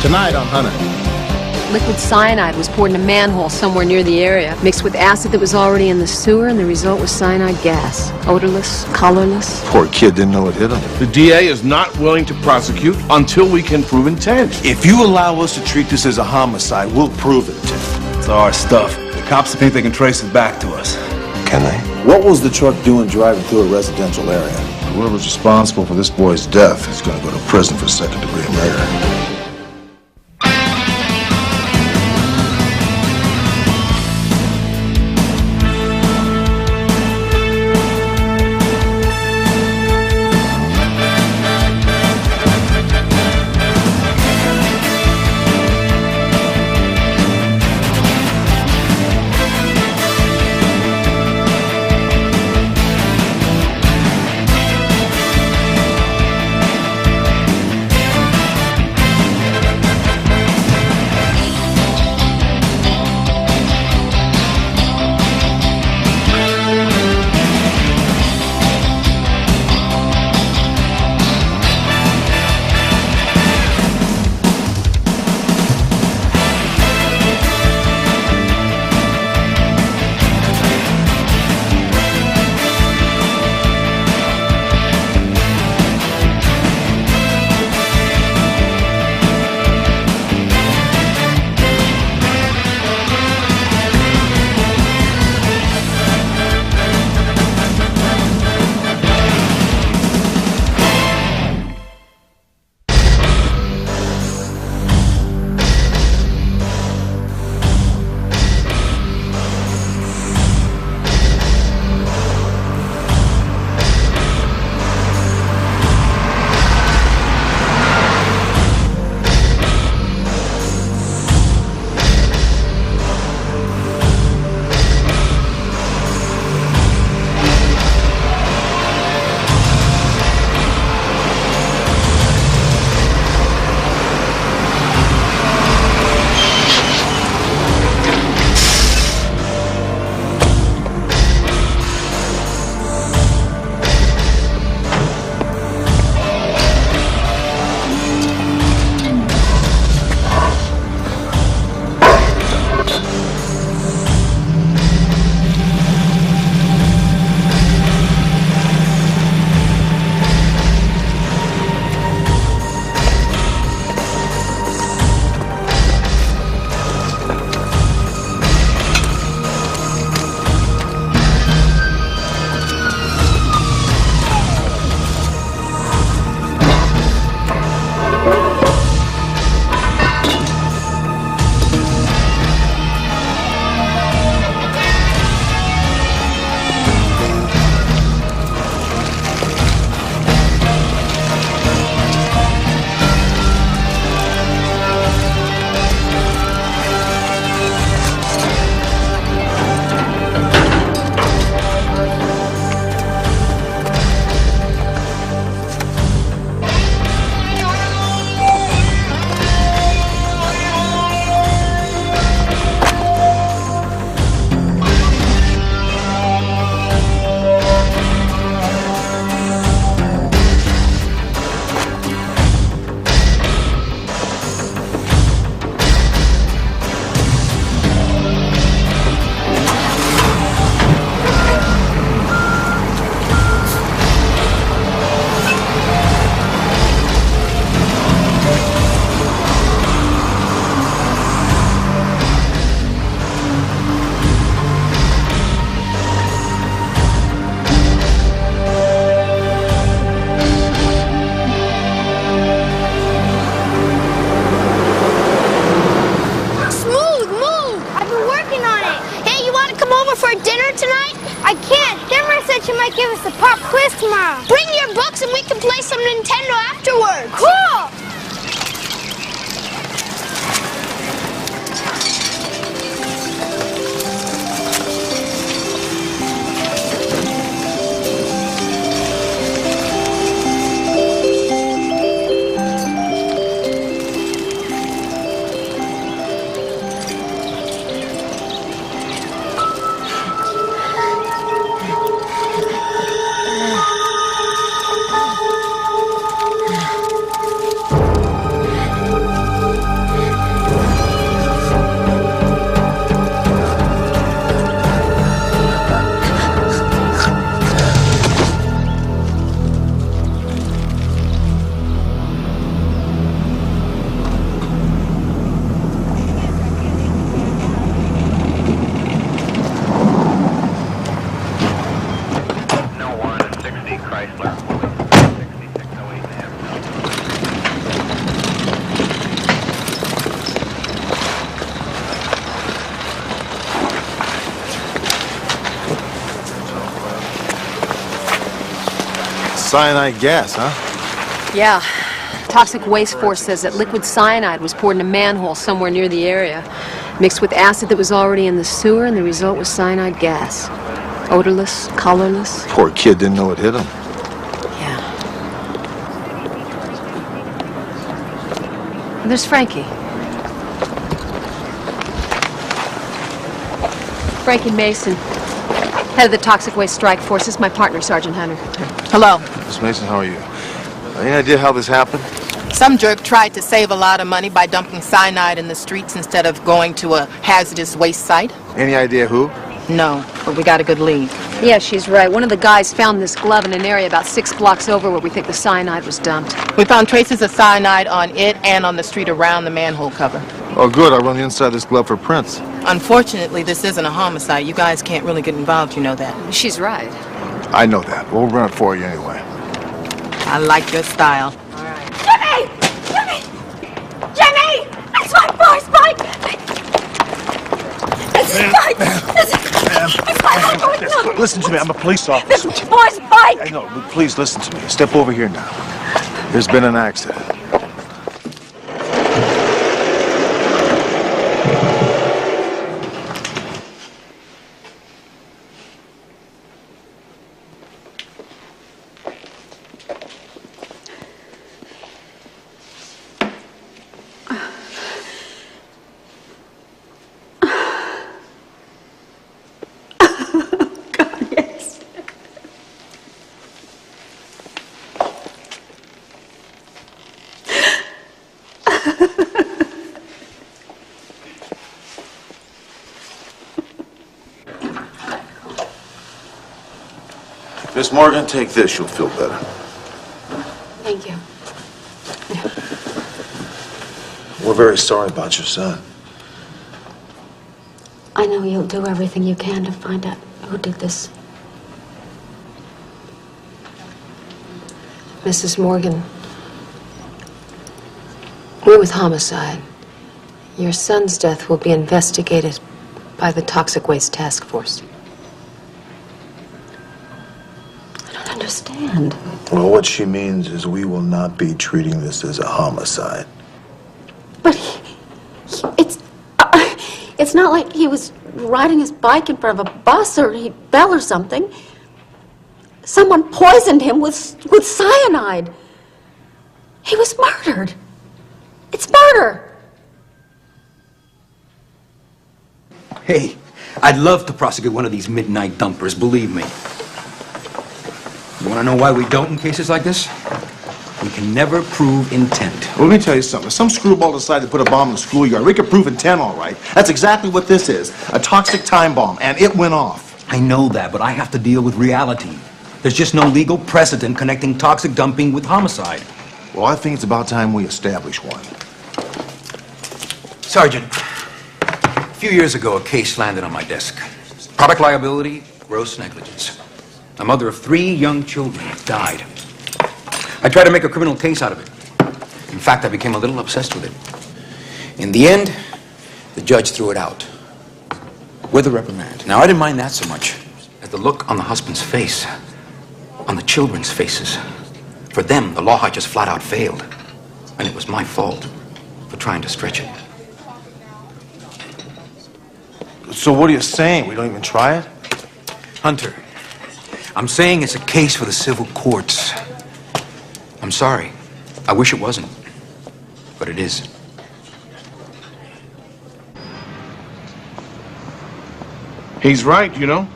Tonight on Hunter. Liquid cyanide was poured in a manhole somewhere near the area, mixed with acid that was already in the sewer, and the result was cyanide gas. Odorless, colorless. Poor kid didn't know it hit him. The DA is not willing to prosecute until we can prove intent. If you allow us to treat this as a homicide, we'll prove it. It's our stuff. The cops think they can trace it back to us. Can they? What was the truck doing driving through a residential area? Whoever's responsible for this boy's death is going to go to prison for second-degree murder. Cyanide gas, huh? Yeah. Toxic Waste Force says that liquid cyanide was poured in a manhole somewhere near the area, mixed with acid that was already in the sewer, and the result was cyanide gas. Odorless, colorless. Poor kid didn't know it hit him. Yeah. And there's Frankie. Frankie Mason, head of the Toxic Waste Strike Force. This is my partner, Sergeant Hunter. Hello. Miss Mason, how are you? Any idea how this happened? Some jerk tried to save a lot of money by dumping cyanide in the streets instead of going to a hazardous waste site. Any idea who? No, but we got a good lead. Yeah, she's right. One of the guys found this glove in an area about 6 blocks over where we think the cyanide was dumped. We found traces of cyanide on it and on the street around the manhole cover. Oh, good. I run the inside of this glove for prints. Unfortunately, this isn't a homicide. You guys can't really get involved, you know that. She's right. I know that. We'll run it for you anyway. I like your style. Jimmy! Jimmy! Jimmy! It's my boy's bike! It's his bike! It's my boy's bike! No. Listen to me. I'm a police officer. This is my boy's bike! I know. Please listen to me. Step over here now. There's been an accident. Miss Morgan, take this. You'll feel better. Thank you. We're very sorry about your son. I know you'll do everything you can to find out who did this. Mrs. Morgan, we're with Homicide. Your son's death will be investigated by the Toxic Waste Task Force. I don't understand. Well, what she means is we will not be treating this as a homicide. But it's not like he was riding his bike in front of a bus or he fell or something. Someone poisoned him with cyanide. He was murdered. It's murder. Hey, I'd love to prosecute one of these midnight dumpers, believe me. You want to know why we don't in cases like this? We can never prove intent. Well, let me tell you something. If some screwball decided to put a bomb in the schoolyard, we could prove intent, all right. That's exactly what this is. A toxic time bomb, and it went off. I know that, but I have to deal with reality. There's just no legal precedent connecting toxic dumping with homicide. Well, I think it's about time we establish one. Sergeant, a few years ago, a case landed on my desk. Product liability, gross negligence. A mother of 3 young children died. I tried to make a criminal case out of it. In fact, I became a little obsessed with it. In the end, the judge threw it out with a reprimand. Now, I didn't mind that so much as the look on the husband's face, on the children's faces. For them, the law had just flat out failed. And it was my fault for trying to stretch it. So what are you saying? We don't even try it? Hunter, I'm saying it's a case for the civil courts. I'm sorry. I wish it wasn't. But it is. He's right, you know.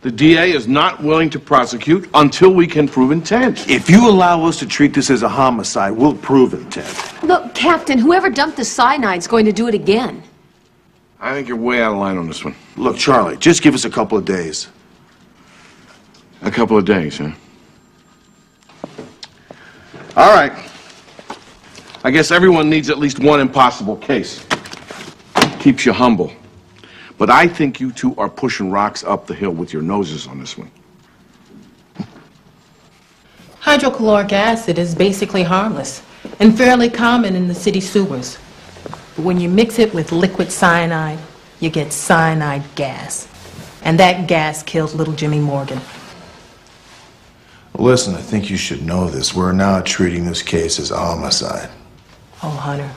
The DA is not willing to prosecute until we can prove intent. If you allow us to treat this as a homicide, we'll prove intent. Look, Captain, whoever dumped the cyanide's going to do it again. I think you're way out of line on this one. Look, Charlie, just give us a couple of days. A couple of days, huh? All right. I guess everyone needs at least one impossible case. Keeps you humble. But I think you two are pushing rocks up the hill with your noses on this one. Hydrochloric acid is basically harmless and fairly common in the city sewers. But when you mix it with liquid cyanide, you get cyanide gas. And that gas killed little Jimmy Morgan. Listen, I think you should know this. We're now treating this case as homicide. Oh, Hunter,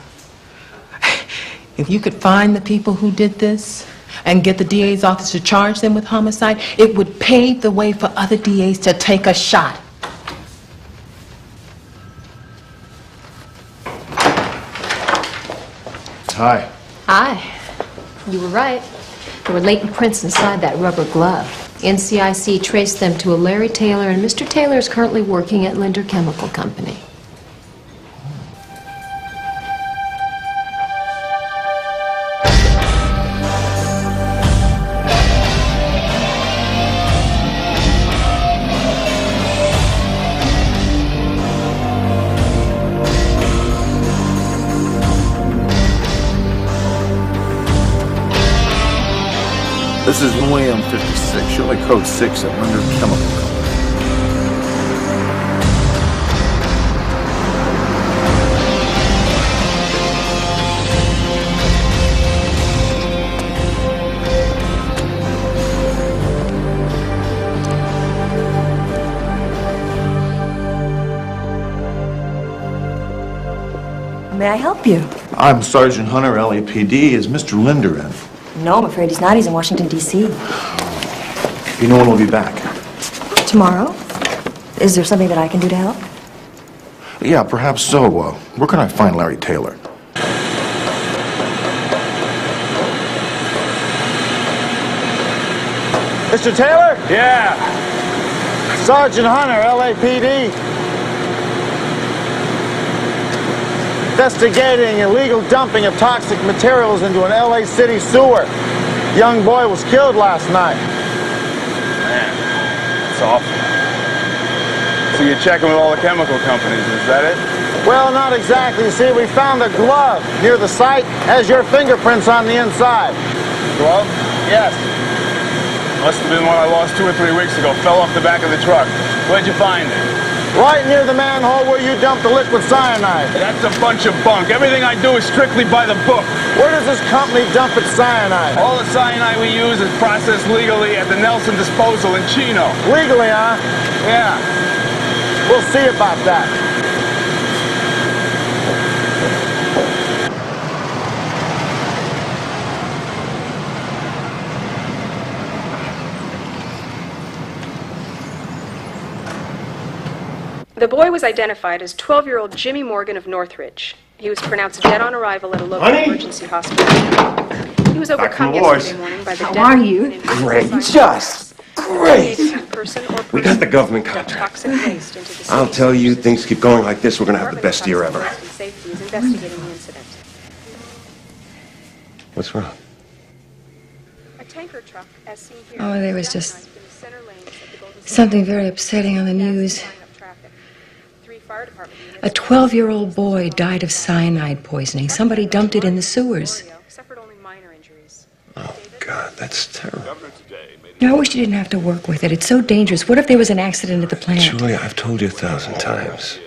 if you could find the people who did this and get the DA's office to charge them with homicide, it would pave the way for other DAs to take a shot. Hi. Hi. You were right. There were latent prints inside that rubber glove. NCIC traced them to a Larry Taylor, and Mr. Taylor is currently working at Linder Chemical Company. This is William 56, Shirley Code 6 at Linder Chemical Company. May I help you? I'm Sergeant Hunter, LAPD. Is Mr. Linder in? No, I'm afraid he's not. He's in Washington, D.C. You know when we'll be back? Tomorrow? Is there something that I can do to help? Yeah, perhaps so. Where can I find Larry Taylor? Mr. Taylor? Yeah. Sergeant Hunter, LAPD. Investigating illegal dumping of toxic materials into an LA City sewer. Young boy was killed last night. Man, that's awful. So you're checking with all the chemical companies, is that it? Well, not exactly. You see, we found a glove near the site. Has your fingerprints on the inside. Glove? Yes. Must have been one I lost 2 or 3 weeks ago. Fell off the back of the truck. Where'd you find it? Right near the manhole where you dumped the liquid cyanide. That's a bunch of bunk. Everything I do is strictly by the book. Where does this company dump its cyanide? All the cyanide we use is processed legally at the Nelson disposal in Chino. Legally, huh? Yeah. We'll see about that. The boy was identified as 12-year-old Jimmy Morgan of Northridge. He was pronounced dead on arrival at a local emergency hospital. He was overcome yesterday morning by the death. How are you? Great. Just great. Person or We got the persons government who dumped contract. toxic waste into the I'll city's tell you, sewers. things keep going like this, we're gonna have the Department best of year Toxic ever. Waste and Safety is investigating the incident. What's wrong? A tanker truck, as seen here, Oh, there was was just in the center lanes of the Golden State something very upsetting on the news. A 12-year-old boy died of cyanide poisoning. Somebody dumped it in the sewers. Oh, God, that's terrible. No, I wish you didn't have to work with it. It's so dangerous. What if there was an accident at the plant? Julia, I've told you 1,000 times.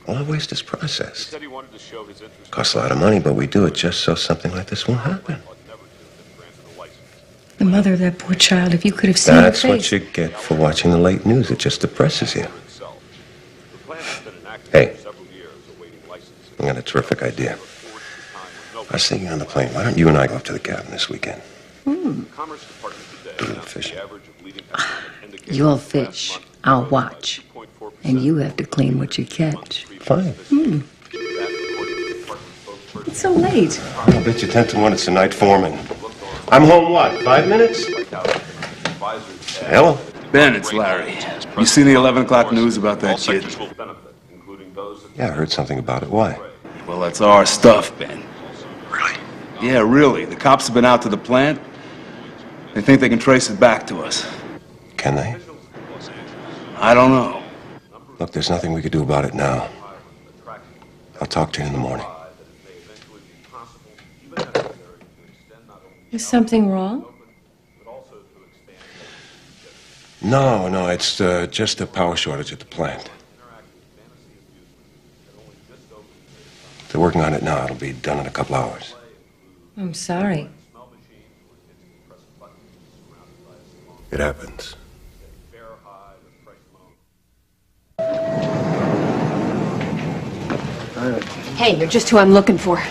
All our waste is processed. Costs a lot of money, but we do it just so something like this won't happen. The mother of that poor child, if you could have seen her That's face. what you get for watching the late news. It just depresses you. Hey, I got a terrific idea. I was thinking on the plane, why don't you and I go up to the cabin this weekend? Do a little fishing. You'll fish. I'll watch. And you have to clean what you catch. Fine. It's so late. I'll bet you 10 to 1 it's the night foreman. I'm home, what, 5 minutes? Hello? Ben, it's Larry. You seen the 11 o'clock news about that kid? Yeah, I heard something about it. Why? Well, that's our stuff, Ben. Really? Yeah, really. The cops have been out to the plant. They think they can trace it back to us. Can they? I don't know. Look, there's nothing we could do about it now. I'll talk to you in the morning. Is something wrong? No, it's just a power shortage at the plant. They're working on it now. It'll be done in a couple hours. I'm sorry. It happens. Hey, you're just who I'm looking for.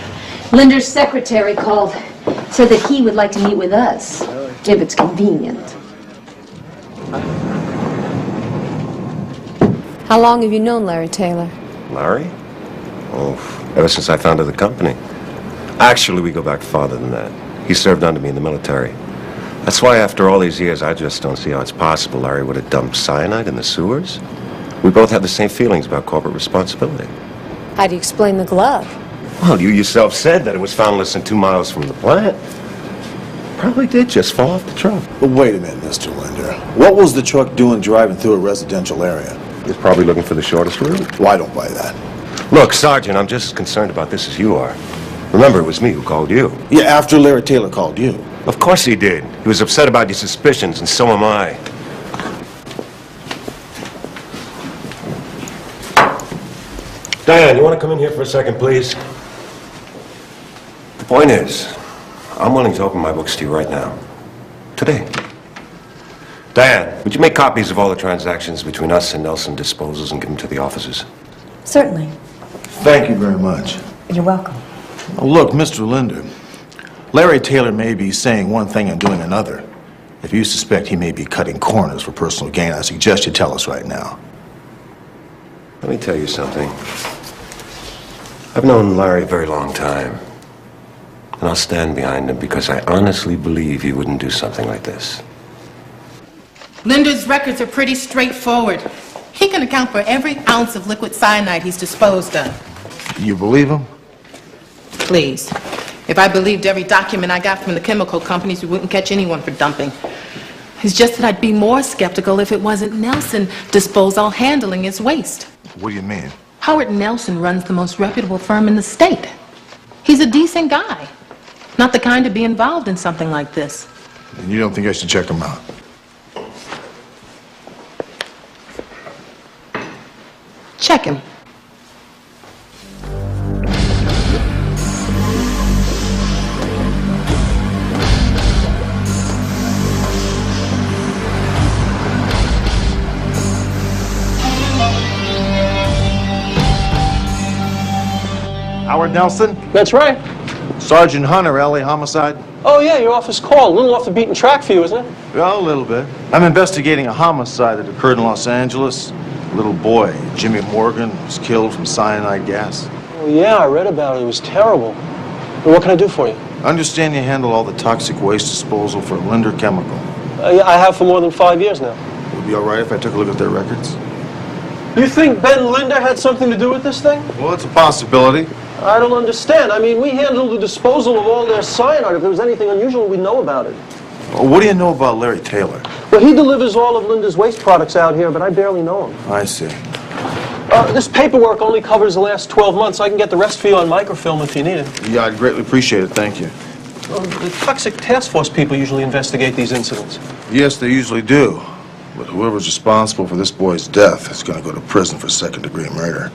Linder's secretary called. Said that he would like to meet with us, if it's convenient. How long have you known Larry Taylor? Larry? Oh, ever since I founded the company. Actually, we go back farther than that. He served under me in the military. That's why after all these years, I just don't see how it's possible Larry would have dumped cyanide in the sewers. We both have the same feelings about corporate responsibility. How do you explain the glove? Well, you yourself said that it was found less than 2 miles from the plant. Probably did just fall off the truck. But wait a minute, Mr. Linder. What was the truck doing driving through a residential area? He's probably looking for the shortest route. Well, I don't buy that. Look, Sergeant, I'm just as concerned about this as you are. Remember, it was me who called you. Yeah, after Larry Taylor called you. Of course he did. He was upset about your suspicions, and so am I. Diane, you want to come in here for a second, please? The point is, I'm willing to open my books to you right now. Today. Diane, would you make copies of all the transactions between us and Nelson Disposals and give them to the officers? Certainly. Thank you very much. You're welcome. Look, Mr. Linder, Larry Taylor may be saying one thing and doing another. If you suspect he may be cutting corners for personal gain, I suggest you tell us right now. Let me tell you something. I've known Larry a very long time. And I'll stand behind him because I honestly believe he wouldn't do something like this. Linder's records are pretty straightforward. He can account for every ounce of liquid cyanide he's disposed of. You believe him? Please. If I believed every document I got from the chemical companies, we wouldn't catch anyone for dumping. It's just that I'd be more skeptical if it wasn't Nelson Disposal handling his waste. What do you mean? Howard Nelson runs the most reputable firm in the state. He's a decent guy. Not the kind to be involved in something like this. And you don't think I should check him out? Check him. Howard Nelson? That's right. Sergeant Hunter, LA Homicide? Oh, yeah, your office call. A little off the beaten track for you, isn't it? Well, a little bit. I'm investigating a homicide that occurred in Los Angeles. A little boy, Jimmy Morgan, was killed from cyanide gas. Oh, yeah, I read about it. It was terrible. Well, what can I do for you? I understand you handle all the toxic waste disposal for Linder Chemical. Yeah, I have for more than 5 years now. Would it be all right if I took a look at their records? You think Ben Linder had something to do with this thing? Well, it's a possibility. I don't understand. I mean, we handled the disposal of all their cyanide. If there was anything unusual, we'd know about it. Well, what do you know about Larry Taylor? Well, he delivers all of Linder's waste products out here, but I barely know him. I see. This paperwork only covers the last 12 months. I can get the rest for you on microfilm if you need it. Yeah, I'd greatly appreciate it. Thank you. Well, the Toxic Task Force people usually investigate these incidents. Yes, they usually do. But whoever's responsible for this boy's death is going to go to prison for second-degree murder.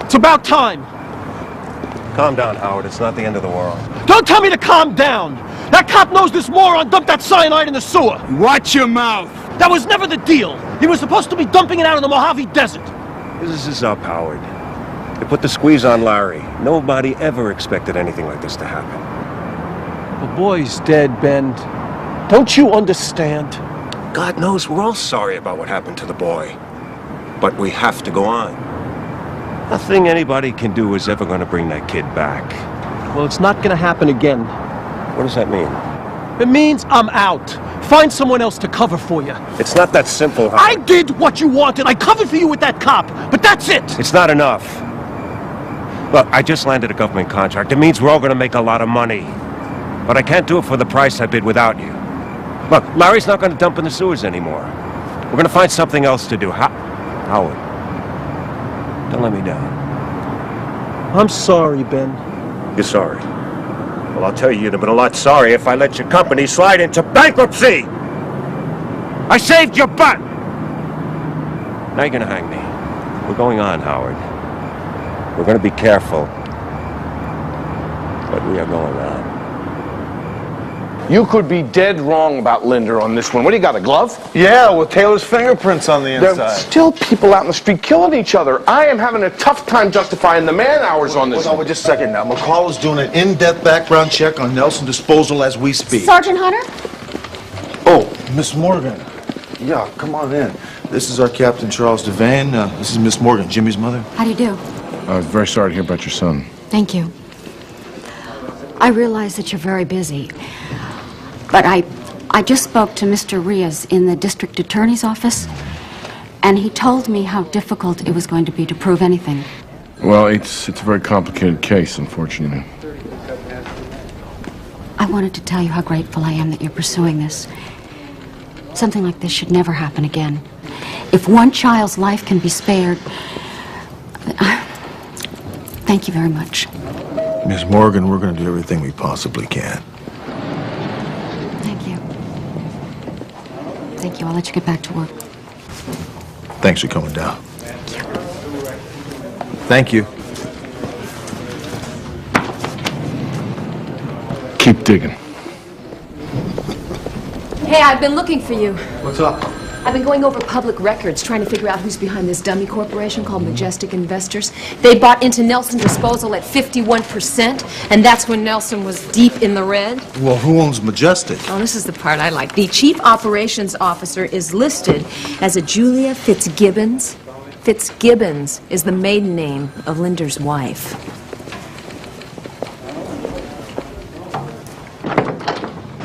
It's about time. Calm down, Howard. It's not the end of the world. Don't tell me to calm down. That cop knows this moron dumped that cyanide in the sewer. Watch your mouth. That was never the deal. He was supposed to be dumping it out in the Mojave Desert. This is up, Howard. They put the squeeze on Larry. Nobody ever expected anything like this to happen. The boy's dead, Ben. Don't you understand? God knows we're all sorry about what happened to the boy. But we have to go on. Nothing anybody can do is ever going to bring that kid back. Well, it's not going to happen again. What does that mean? It means I'm out. Find someone else to cover for you. It's not that simple, Howard. I did what you wanted. I covered for you with that cop, but that's it. It's not enough. Look, I just landed a government contract. It means we're all going to make a lot of money. But I can't do it for the price I bid without you. Look, Larry's not going to dump in the sewers anymore. We're going to find something else to do. Howard, don't let me down. I'm sorry, Ben. You're sorry. Well, I'll tell you, you'd have been a lot sorry if I let your company slide into bankruptcy. I saved your butt. Now you're going to hang me. We're going on, Howard. We're going to be careful. But we are going on. You could be dead wrong about Linder on this one. What do you got, a glove? Yeah, with Taylor's fingerprints on the inside. There's still people out in the street killing each other. I am having a tough time justifying the man hours on this. Hold on, just a second now. McCall is doing an in-depth background check on Nelson Disposal as we speak. Sergeant Hunter? Oh, Miss Morgan. Yeah, come on in. This is our Captain Charles Devane. This is Miss Morgan, Jimmy's mother. How do you do? I was very sorry to hear about your son. Thank you. I realize that you're very busy, but I just spoke to Mr. Riaz in the district attorney's office, and he told me how difficult it was going to be to prove anything. Well, it's a very complicated case, unfortunately. I wanted to tell you how grateful I am that you're pursuing this. Something like this should never happen again. If one child's life can be spared, thank you very much. Miss Morgan, we're going to do everything we possibly can. Thank you. Thank you. I'll let you get back to work. Thanks for coming down. Thank you. Keep digging. Hey, I've been looking for you. What's up? I've been going over public records, trying to figure out who's behind this dummy corporation called Majestic Investors. They bought into Nelson Disposal at 51%, and that's when Nelson was deep in the red. Well, who owns Majestic? Oh, this is the part I like. The chief operations officer is listed as a Julia Fitzgibbons. Fitzgibbons is the maiden name of Linder's wife.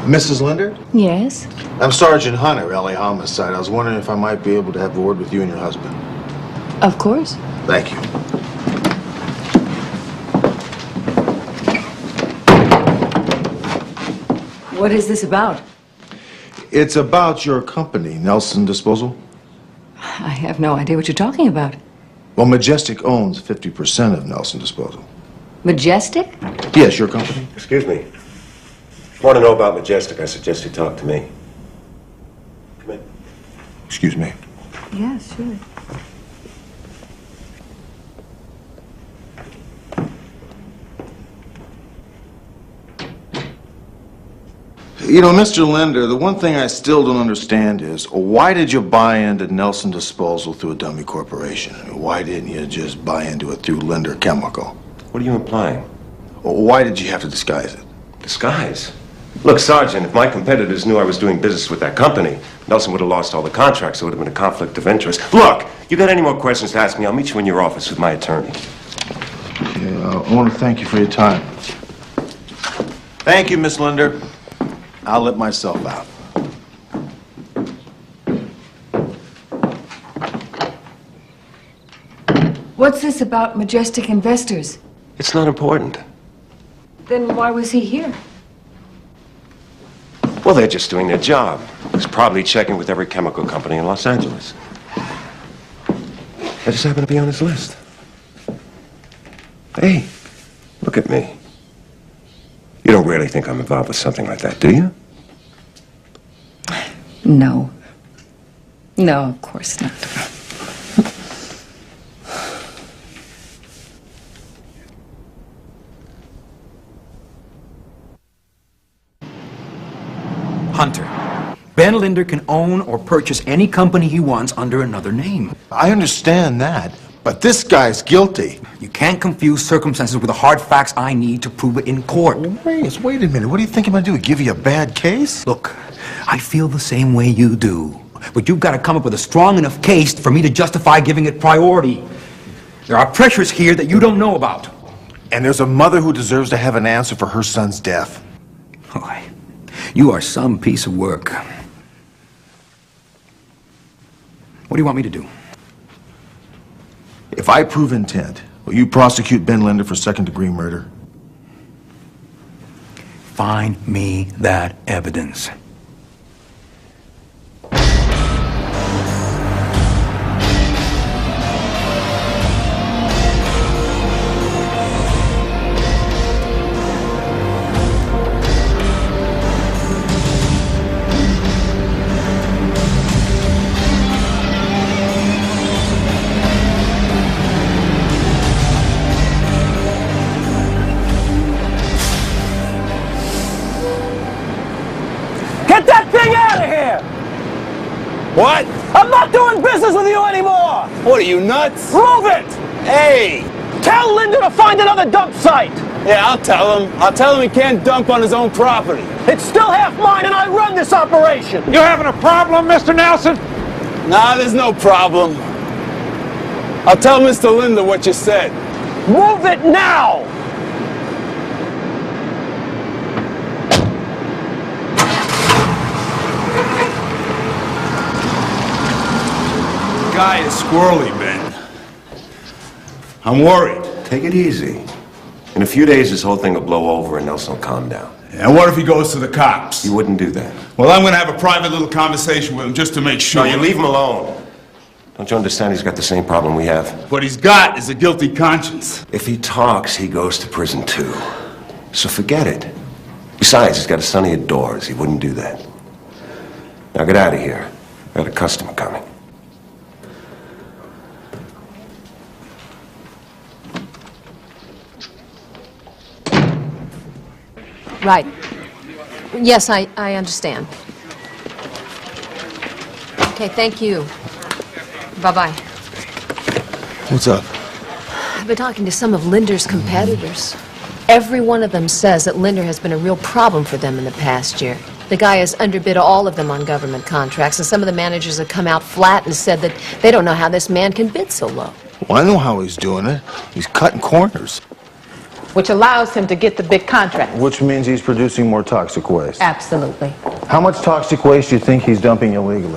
Mrs. Linder? Yes? I'm Sergeant Hunter, LA Homicide. I was wondering if I might be able to have a word with you and your husband. Of course. Thank you. What is this about? It's about your company, Nelson Disposal. I have no idea what you're talking about. Well, Majestic owns 50% of Nelson Disposal. Majestic? Yes, your company. Excuse me. If you want to know about Majestic, I suggest you talk to me. Come in. Excuse me. Yeah, sure. You know, Mr. Linder, the one thing I still don't understand is, why did you buy into Nelson Disposal through a dummy corporation? Why didn't you just buy into it through Linder Chemical? What are you implying? Why did you have to disguise it? Disguise? Look, Sergeant, if my competitors knew I was doing business with that company, Nelson would have lost all the contracts. There would have been a conflict of interest. Look, you got any more questions to ask me, I'll meet you in your office with my attorney. Yeah, I want to thank you for your time. Thank you, Miss Linder. I'll let myself out. What's this about Majestic Investors? It's not important. Then why was he here? Well, they're just doing their job. He's probably checking with every chemical company in Los Angeles. I just happen to be on his list. Hey, look at me. You don't really think I'm involved with something like that, do you? No. No, of course not. Hunter. Ben Linder can own or purchase any company he wants under another name. I understand that, but this guy's guilty. You can't confuse circumstances with the hard facts I need to prove it in court. Wait a minute. What do you think I'm going to do? Give you a bad case? Look, I feel the same way you do. But you've got to come up with a strong enough case for me to justify giving it priority. There are pressures here that you don't know about. And there's a mother who deserves to have an answer for her son's death. Oh, you are some piece of work. What do you want me to do? If I prove intent, will you prosecute Ben Linder for second-degree murder? Find me that evidence. What? I'm not doing business with you anymore! What are you, nuts? Move it! Hey! Tell Linda to find another dump site! Yeah, I'll tell him. I'll tell him he can't dump on his own property. It's still half mine and I run this operation! You having a problem, Mr. Nelson? Nah, there's no problem. I'll tell Mr. Linda what you said. Move it now! Guy is squirrely, Ben. I'm worried. Take it easy. In a few days, this whole thing will blow over and Nelson will calm down. And what if he goes to the cops? He wouldn't do that. Well, I'm gonna have a private little conversation with him just to make sure. No, you leave him alone. Don't you understand he's got the same problem we have? What he's got is a guilty conscience. If he talks, he goes to prison too. So forget it. Besides, he's got a son he adores. He wouldn't do that. Now get out of here. I got a customer coming. Right. Yes, I understand. Okay, thank you. Bye-bye. What's up? I've been talking to some of Linder's competitors. Every one of them says that Linder has been a real problem for them in the past year. The guy has underbid all of them on government contracts, and some of the managers have come out flat and said that they don't know how this man can bid so low. Well, I know how he's doing it. He's cutting corners. Which allows him to get the big contract. Which means he's producing more toxic waste. Absolutely. How much toxic waste do you think he's dumping illegally?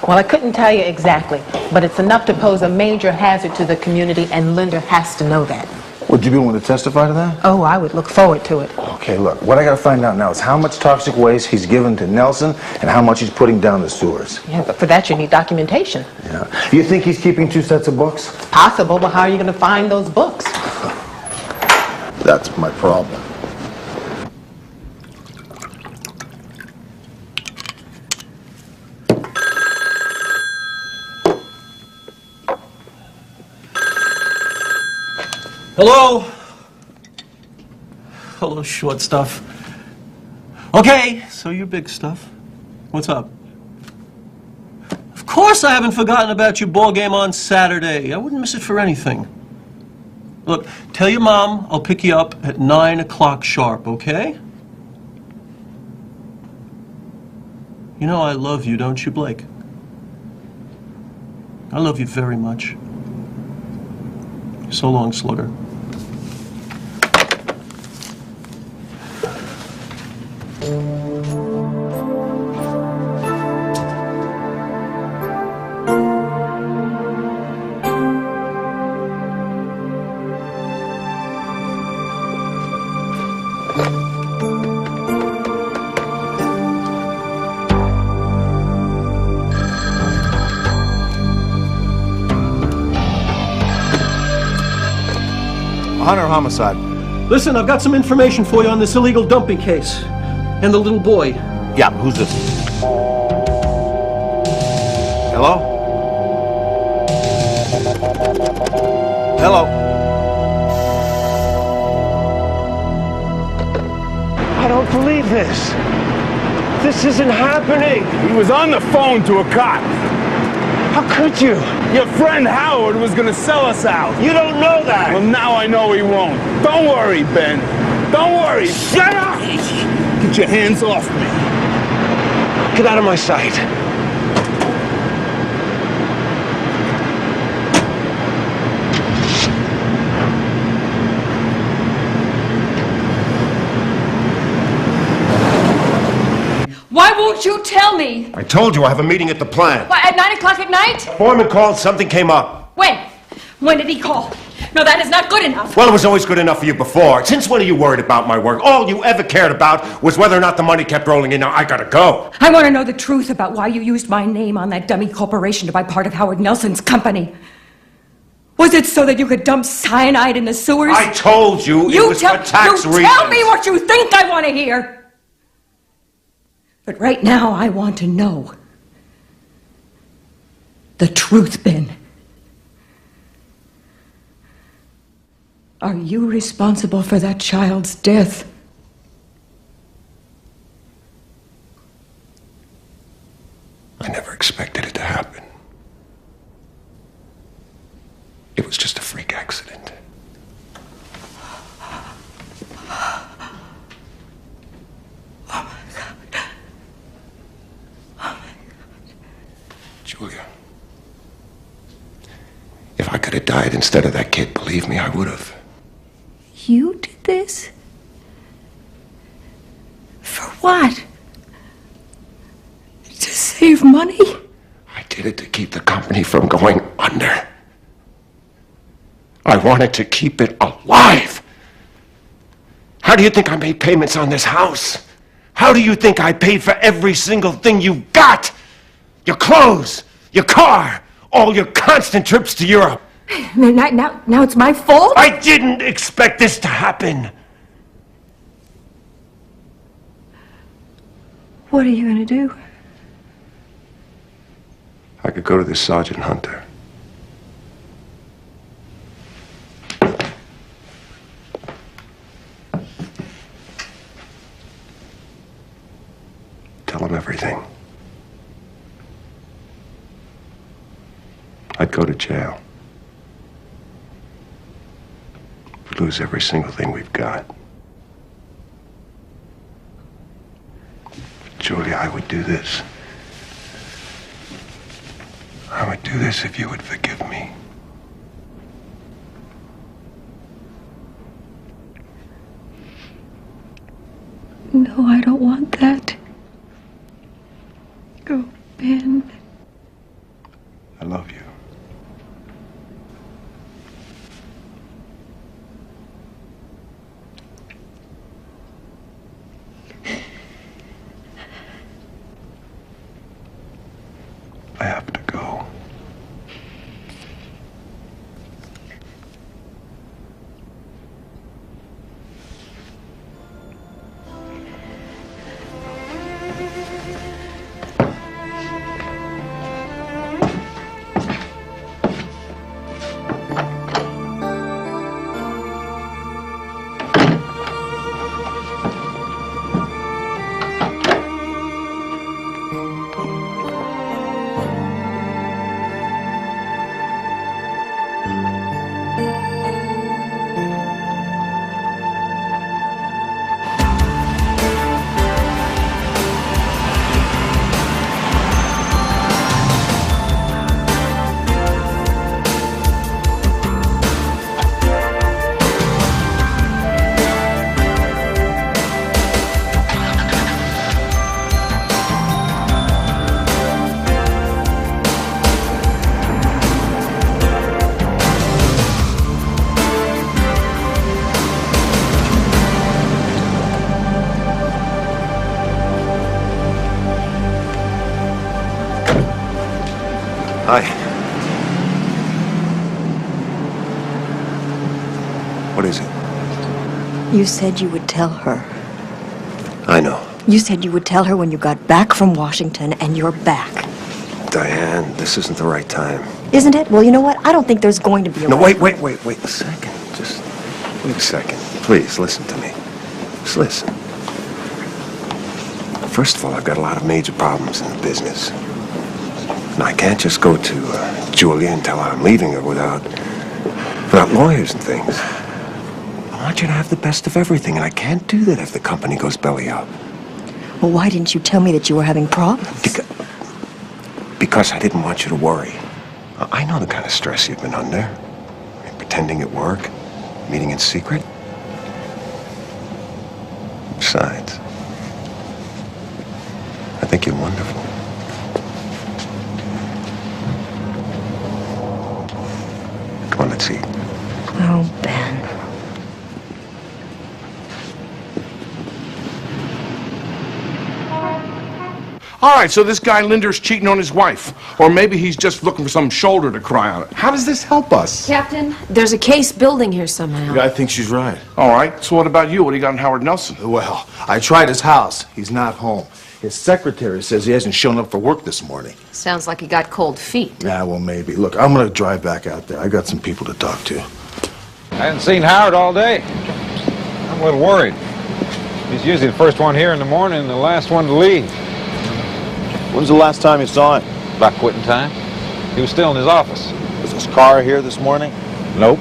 Well, I couldn't tell you exactly, but it's enough to pose a major hazard to the community, and Linder has to know that. Would you be willing to testify to that? Oh, I would look forward to it. Okay, look, what I gotta find out now is how much toxic waste he's given to Nelson and how much he's putting down the sewers. Yeah, but for that you need documentation. Yeah. You think he's keeping 2 sets of books? Possible, but how are you going to find those books? That's my problem. Hello? Hello, short stuff. Okay, so you're big stuff. What's up? Of course I haven't forgotten about your ball game on Saturday. I wouldn't miss it for anything. Look, tell your mom I'll pick you up at 9 o'clock sharp, okay? You know I love you, don't you, Blake? I love you very much. So long, Slugger. Hunter homicide. Listen, I've got some information for you on this illegal dumping case. And the little boy. Yeah, who's this? Hello? Hello? I don't believe this. This isn't happening. He was on the phone to a cop. How could you? Your friend Howard was gonna sell us out. You don't know that. Well, now I know he won't. Don't worry, Ben. Don't worry. Shut up! Get your hands off me. Get out of my sight. Why won't you tell me? I told you I have a meeting at the plant. What, at 9 o'clock at night? Foreman called, something came up. When? When did he call? No, that is not good enough. Well, it was always good enough for you before. Since when are you worried about my work? All you ever cared about was whether or not the money kept rolling in. Now, I gotta go. I want to know the truth about why you used my name on that dummy corporation to buy part of Howard Nelson's company. Was it so that you could dump cyanide in the sewers? I told you it was for tax reasons. Tell me what you think I want to hear. But right now, I want to know the truth, Ben. Are you responsible for that child's death? I never expected it. died instead of that kid, believe me, I would have. You did this? For what? To save money? I did it to keep the company from going under. I wanted to keep it alive. How do you think I made payments on this house? How do you think I paid for every single thing you got? Your clothes, your car, all your constant trips to Europe. Now it's my fault? I didn't expect this to happen. What are you gonna do? I could go to this Sergeant Hunter. Tell him everything. I'd go to jail. We'd lose every single thing we've got. Julia, I would do this. I would do this if you would forgive me. No, I don't want that. Go, Ben. I love you. I have to go. Hi. What is it? You said you would tell her. I know. You said you would tell her when you got back from Washington, and you're back. Diane, this isn't the right time. Isn't it? Well, you know what? I don't think there's going to be a No, right wait a second. Just wait a second. Please, listen to me. Just listen. First of all, I've got a lot of major problems in the business. And I can't just go to Julia and tell her I'm leaving her without lawyers and things. I want you to have the best of everything, and I can't do that if the company goes belly up. Well, why didn't you tell me that you were having problems? Because I didn't want you to worry. I know the kind of stress you've been under. Pretending at work, meeting in secret. Besides, I think you're wonderful. Come on, let's eat. Oh, Ben. All right, so this guy Linder's cheating on his wife. Or maybe he's just looking for some shoulder to cry on it. How does this help us? Captain, there's a case building here somehow. I think she's right. All right, so what about you? What do you got in Howard Nelson? Well, I tried his house. He's not home. His secretary says he hasn't shown up for work this morning. Sounds like he got cold feet. Yeah, well, maybe. Look, I'm going to drive back out there. I got some people to talk to. I hadn't seen Howard all day. I'm a little worried. He's usually the first one here in the morning and the last one to leave. When's the last time you saw him? About quitting time. He was still in his office. Was his car here this morning? Nope.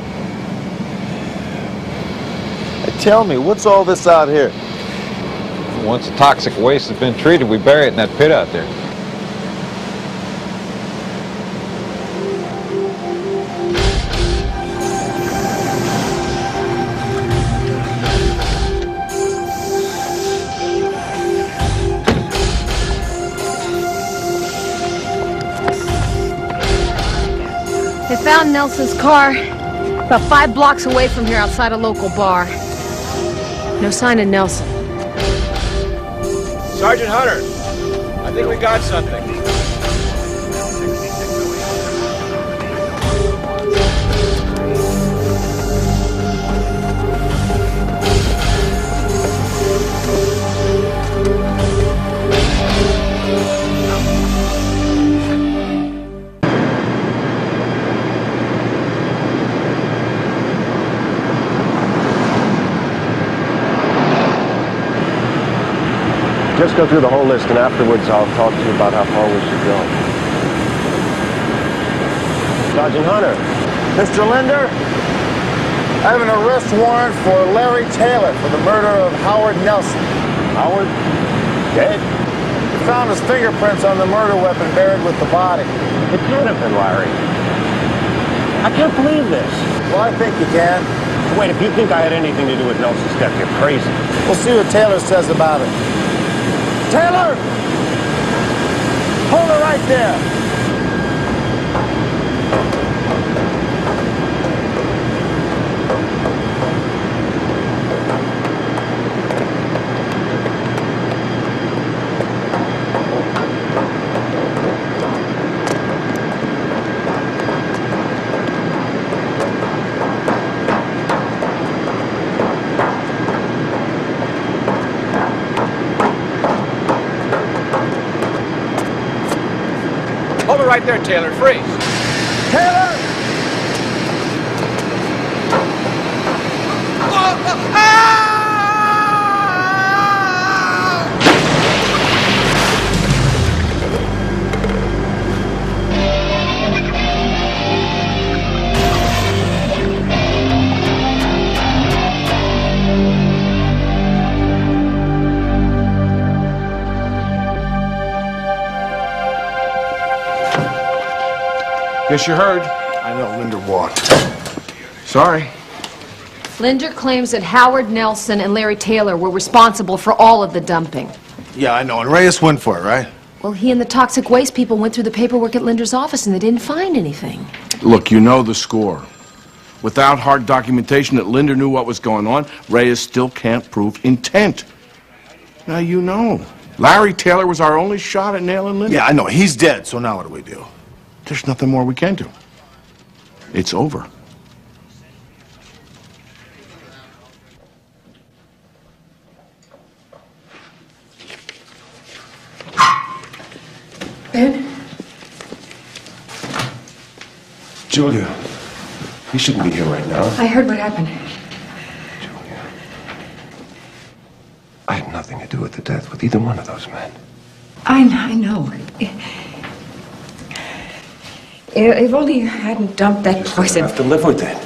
Hey, tell me, what's all this out here? Once the toxic waste has been treated, we bury it in that pit out there. Nelson's car about 5 blocks away from here outside a local bar. No sign of Nelson. Sergeant Hunter, I think we got something. Just go through the whole list, and afterwards I'll talk to you about how far we should go. Sergeant Hunter. Mr. Linder, I have an arrest warrant for Larry Taylor for the murder of Howard Nelson. Howard? Dead? We found his fingerprints on the murder weapon buried with the body. It can't have been Larry. I can't believe this. Well, I think you can. Wait, if you think I had anything to do with Nelson's death, you're crazy. We'll see what Taylor says about it. Taylor! Hold her right there. Hold it right there, Taylor. Freeze. Taylor! Guess you heard. I know, Linder walked. Sorry. Linder claims that Howard Nelson and Larry Taylor were responsible for all of the dumping. Yeah, I know, and Reyes went for it, right? Well, he and the toxic waste people went through the paperwork at Linder's office and they didn't find anything. Look, you know the score. Without hard documentation that Linder knew what was going on, Reyes still can't prove intent. Now you know. Larry Taylor was our only shot at nailing Linder. Yeah, I know. He's dead, so now what do we do? There's nothing more we can do. It's over. Ben? Julia, you shouldn't be here right now. I heard what happened. I had nothing to do with the death with either one of those men. I know. If only you hadn't dumped that poison. I have to live with it.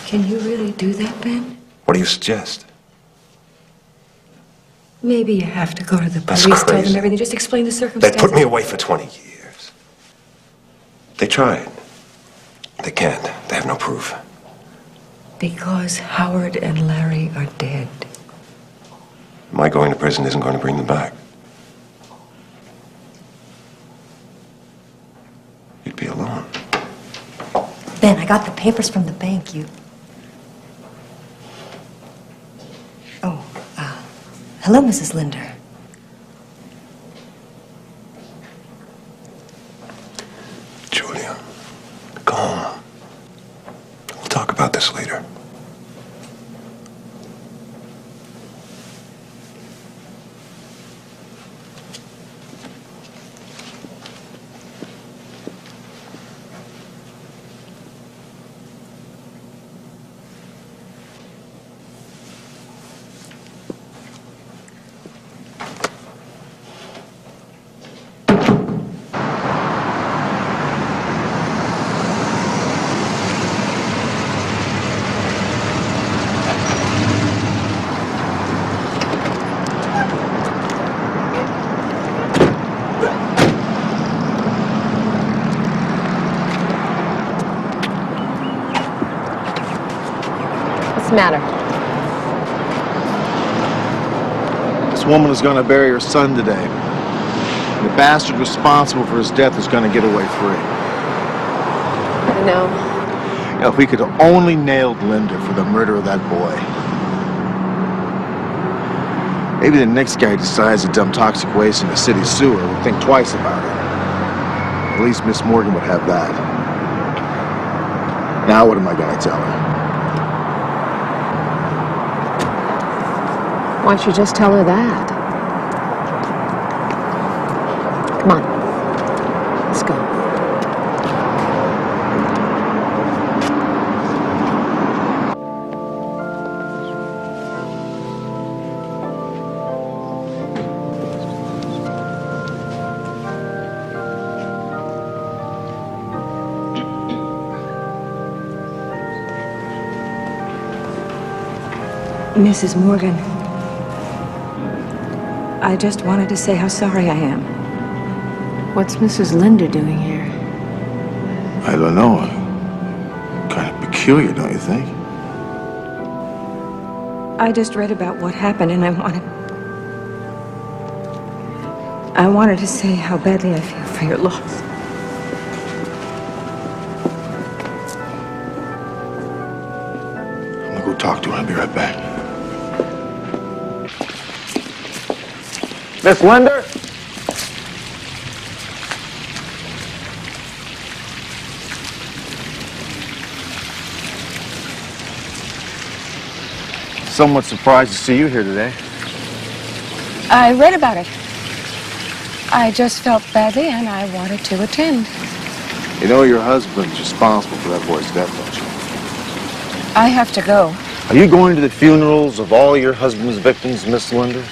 Can you really do that, Ben? What do you suggest? Maybe you have to go to the That's police, tell crazy. them everything, just explain the They circumstances. put me away for 20 years. They tried. They can't. They have no proof. Because Howard and Larry are dead. My going to prison isn't going to bring them back. You'd be alone. Ben, I got the papers from the bank. Hello, Mrs. Linder. Julia, go home. We'll talk about this later. What's the matter? This woman is going to bury her son today. And the bastard responsible for his death is going to get away free. No. You know, if we could have only nailed Linder for the murder of that boy. Maybe the next guy decides to dump toxic waste in the city sewer would think twice about it. At least Miss Morgan would have that. Now what am I going to tell her? Why don't you just tell her that? Come on. Let's go. Mrs. Morgan, I just wanted to say how sorry I am. What's Mrs. Linder doing here? I don't know. Kind of peculiar, don't you think? I just read about what happened and I wanted to say how badly I feel for your loss. I'm gonna go talk to her. I'll be right back. Miss Linder? Somewhat surprised to see you here today. I read about it. I just felt badly and I wanted to attend. You know your husband's responsible for that boy's death, don't you? I have to go. Are you going to the funerals of all your husband's victims, Miss Linder?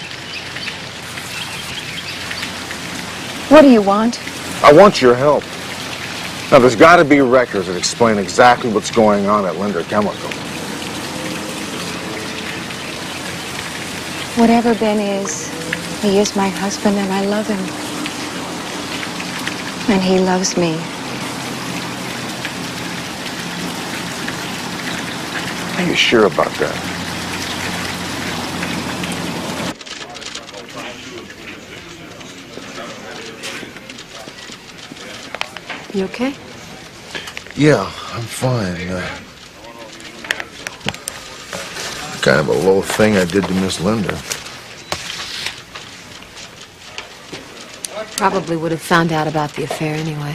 What do you want? I want your help. Now, there's got to be records that explain exactly what's going on at Linder Chemical. Whatever Ben is, he is my husband and I love him. And he loves me. Are you sure about that? You okay? Yeah, I'm fine. Kind of a low thing I did to Miss Linder. Probably would have found out about the affair anyway.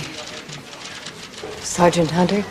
Sergeant Hunter?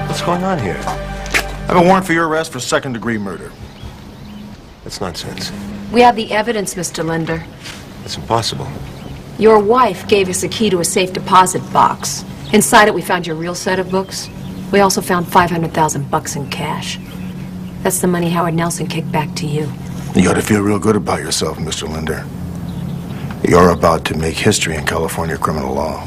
What's going on here? I have a warrant for your arrest for second-degree murder. That's nonsense. We have the evidence, Mr. Linder. It's impossible. Your wife gave us a key to a safe deposit box. Inside it, we found your real set of books. We also found $500,000 in cash. That's the money Howard Nelson kicked back to you. You ought to feel real good about yourself, Mr. Linder. You're about to make history in California criminal law.